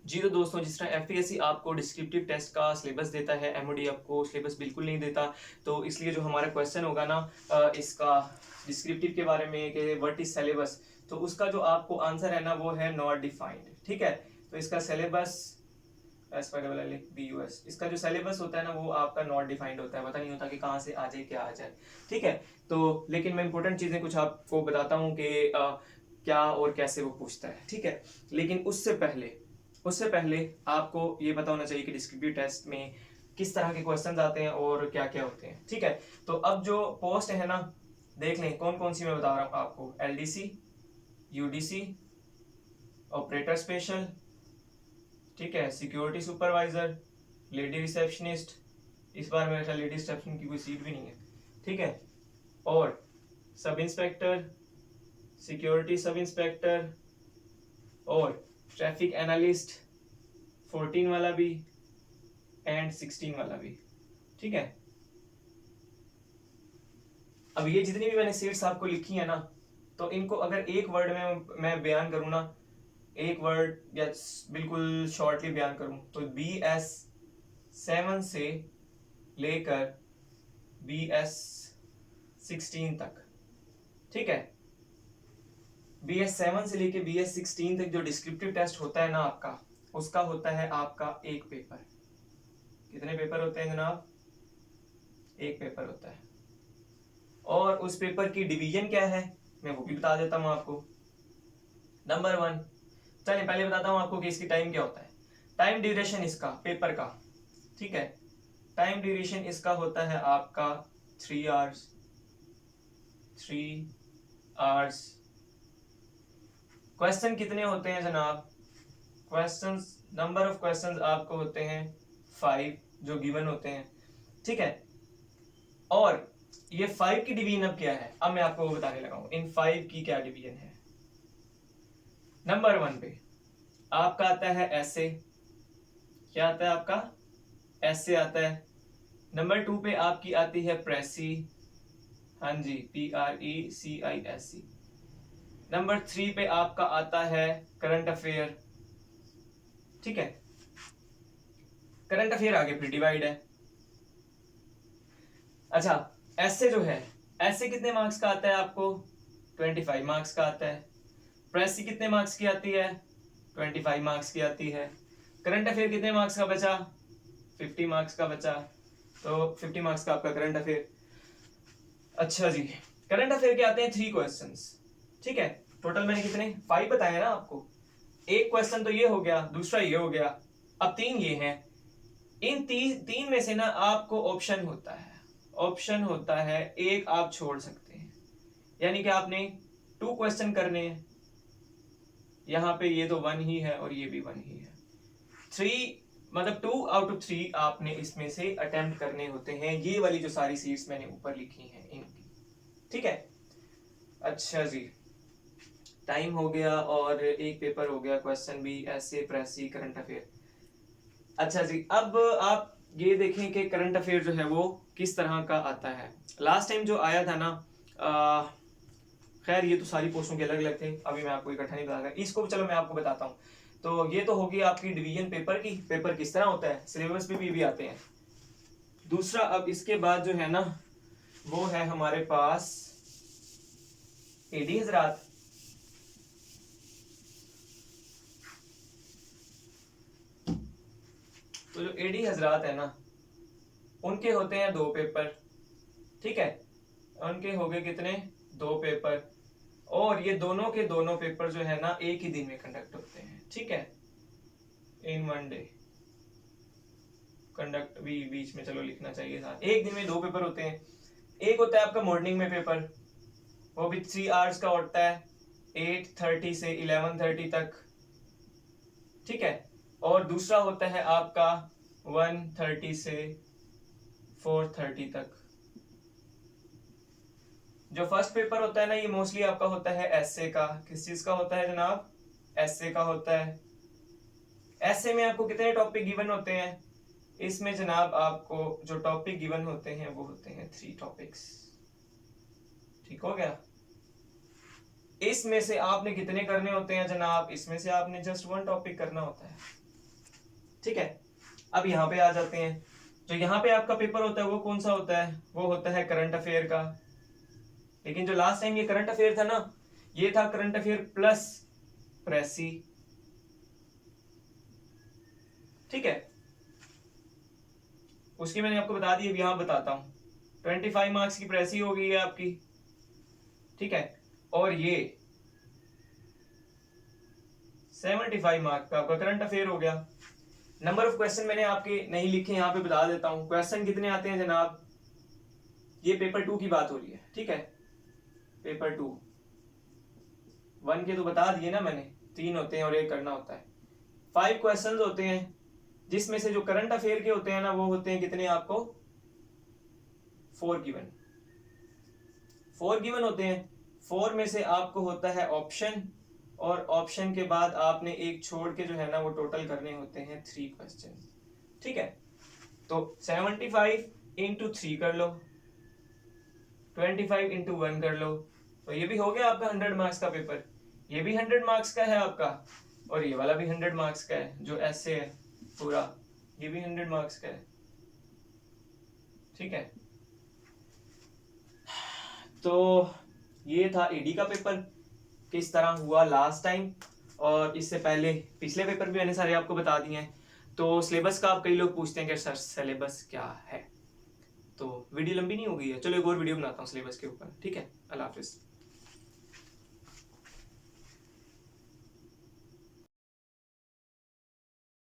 जी तो दोस्तों, जिस तरह एफपीएससी आपको डिस्क्रिप्टिव टेस्ट का सिलेबस देता है, एमओडी आपको सिलेबस बिल्कुल नहीं देता। तो इसलिए जो हमारा क्वेश्चन होगा ना इसका डिस्क्रिप्टिव के बारे में कि व्हाट इज सिलेबस, तो उसका जो आपको आंसर है ना वो है नॉट डिफाइंड। ठीक है, तो इसका सिलेबस SYLLBUS, इसका जो सिलेबस होता है ना वो आपका नॉट डिफाइंड होता है, पता नहीं होता कि कहाँ से आ जाए क्या आ जाए। ठीक है, तो लेकिन मैं इंपॉर्टेंट चीजें कुछ आपको बताता हूँ कि क्या और कैसे वो पूछता है। ठीक है, लेकिन उससे पहले आपको ये पता होना चाहिए कि डिस्क्रिप्टिव टेस्ट में किस तरह के क्वेश्चंस आते हैं और क्या क्या होते हैं। ठीक है, तो अब जो पोस्ट है ना, देख लें कौन कौन सी मैं बता रहा हूँ आपको। एलडीसी, यूडीसी, ऑपरेटर स्पेशल, ठीक है, सिक्योरिटी सुपरवाइजर, लेडी रिसेप्शनिस्ट, इस बार मेरे ख्याल लेडी रिसेप्शन की कोई सीट भी नहीं है। ठीक है, और sub inspector, security sub inspector, और ट्रैफिक एनालिस्ट 14 वाला भी एंड 16 वाला भी। ठीक है, अब ये जितनी भी मैंने सीट्स आपको लिखी है ना, तो इनको अगर एक वर्ड में मैं बयान करूँ ना, एक वर्ड या बिल्कुल शॉर्टली बयान करूँ, तो BS7 से लेकर BS16 तक। ठीक है, BS7 से लेकर BS16 तक जो डिस्क्रिप्टिव टेस्ट होता है ना आपका, उसका होता है आपका एक पेपर। कितने पेपर होते हैं जनाब? एक पेपर होता है। और उस पेपर की डिवीजन क्या है मैं वो भी बता देता हूं आपको। नंबर 1, चलिए पहले बताता हूं आपको कि इसकी टाइम क्या होता है। टाइम ड्यूरेशन इसका पेपर का, ठीक है, टाइम ड्यूरेशन इसका होता है आपका 3 आवर्स। 3 आवर्स। क्वेश्चन कितने होते हैं जनाब? क्वेश्चंस, नंबर ऑफ क्वेश्चंस आपको होते हैं 5 जो गिवन होते हैं। ठीक है, और ये 5 की डिवीजन अब क्या है, अब मैं आपको वो बताने लगा हूं इन 5 की क्या डिवीजन है। नंबर 1 पे आपका आता है ऐसे, क्या आता है आपका? ऐसे आता है। नंबर 2 पे आपकी आती है प्रेसी, हाँ जी, PRECISE। नंबर 3 पे आपका आता है करंट अफेयर। ठीक है, करंट अफेयर आगे फिर डिवाइड है। अच्छा, ऐसे जो है, ऐसे कितने मार्क्स का आता है आपको? 25 मार्क्स का आता है। प्रेसी कितने मार्क्स की आती है? 25 मार्क्स की आती है। करंट अफेयर कितने मार्क्स का बचा? 50 मार्क्स का बचा, तो 50 मार्क्स का आपका करंट अफेयर। अच्छा जी, करंट अफेयर के आते हैं 3 क्वेश्चंस। ठीक है, टोटल मैंने कितने 5 बताया ना आपको। एक क्वेश्चन तो ये हो गया, दूसरा ये हो गया, अब 3 ये हैं। इन तीन में से ना आपको ऑप्शन होता है, ऑप्शन होता है एक आप छोड़ सकते हैं, यानी कि आपने 2 क्वेश्चन करने हैं। यहाँ पे ये तो 1 ही है और ये भी 1 ही है। 3 मतलब 2 आउट ऑफ 3 आपने इसमें से अटेम्प्ट करने होते हैं। ये वाली जो सारी सीट्स मैंने ऊपर लिखी हैं इनकी। ठीक है, अच्छा जी, टाइम हो गया और एक पेपर हो गया, क्वेश्चन भी ऐसे प्रेसी करंट अफेयर। अच्छा जी, अब आप ये देखें कि करंट अफेयर जो है वो किस तरह का आता है। लास्ट टाइम जो आया था ना, खैर ये तो सारी पोस्टों के अलग अलग थे, अभी मैं आपको इकट्ठा नहीं बताऊंगा इसको, चलो मैं आपको बताता हूँ। तो ये तो होगी आपकी डिवीजन पेपर की, पेपर किस तरह होता है, सिलेबस पे भी आते हैं। दूसरा अब इसके बाद जो है ना वो है हमारे पास एडी हजरात। तो जो एडी हजरात है ना, उनके होते हैं 2 पेपर। ठीक है, उनके हो गए कितने? 2 पेपर। और ये दोनों के दोनों पेपर जो है ना एक ही दिन में कंडक्ट होते हैं। ठीक है, इन 1 डे कंडक्ट भी बीच में चलो लिखना चाहिए था। एक दिन में 2 पेपर होते हैं। एक होता है आपका मॉर्निंग में पेपर, वो भी 3 आवर्स का होता है, 8:30 से 11:30 तक। ठीक है, और दूसरा होता है आपका 1:30 से 4:30 तक। जो फर्स्ट पेपर होता है ना ये मोस्टली आपका होता है एसए का। किस चीज का होता है जनाब? एसए का होता है। एसए में आपको कितने टॉपिक गिवन होते हैं? इसमें जनाब आपको जो टॉपिक गिवन होते हैं वो होते हैं 3 टॉपिक्स। ठीक हो गया, इसमें से आपने कितने करने होते हैं जनाब? इसमें से आपने जस्ट 1 टॉपिक करना होता है। ठीक है, अब यहाँ पे आ जाते हैं। जो यहाँ पे आपका पेपर होता है वो कौन सा होता है, वो होता है करंट अफेयर का। लेकिन जो लास्ट टाइम ये करंट अफेयर था ना, ये था करंट अफेयर प्लस प्रेसी, ठीक है। उसकी मैंने आपको बता दी, अब यहाँ बताता हूँ। 25 मार्क्स की प्रेसी हो गई है आपकी, ठीक है, और ये 75 मार्क का आपका करंट अफेयर हो गया। नंबर ऑफ क्वेश्चन मैंने आपके नहीं लिखे, यहाँ पे बता देता हूँ। क्वेश्चन कितने आते हैं जनाब, ये पेपर 2 की बात हो रही है, ठीक है। पेपर 2 1 के तो बता दिए ना मैंने, 3 होते हैं और 1 करना होता है। 5 क्वेश्चंस होते हैं, जिसमें से जो करंट अफेयर के होते हैं ना, वो होते हैं कितने आपको, 4 गिवन। 4 गिवन होते हैं। 4 में से आपको होता है ऑप्शन, और ऑप्शन के बाद आपने एक छोड़ के जो है ना वो टोटल करने होते हैं 3 क्वेश्चन, ठीक है। तो 75 इंटू 3 कर लो, 25 इंटू 1 कर लो, तो ये भी हो गया आपका 100 मार्क्स का पेपर। ये भी 100 मार्क्स का है आपका, और ये वाला भी 100 मार्क्स का है, जो ऐसे है पूरा, ये भी 100 मार्क्स का है, ठीक है। तो ये था एडी का पेपर, किस तरह हुआ लास्ट टाइम, और इससे पहले पिछले पेपर भी मैंने सारे आपको बता दिए हैं। तो सिलेबस का आप कई लोग पूछते हैं कि सर सिलेबस क्या है, तो वीडियो लंबी नहीं हो गई है, चलो एक और वीडियो बनाता हूँ सिलेबस के ऊपर, ठीक है। अल्लाह हाफिज़।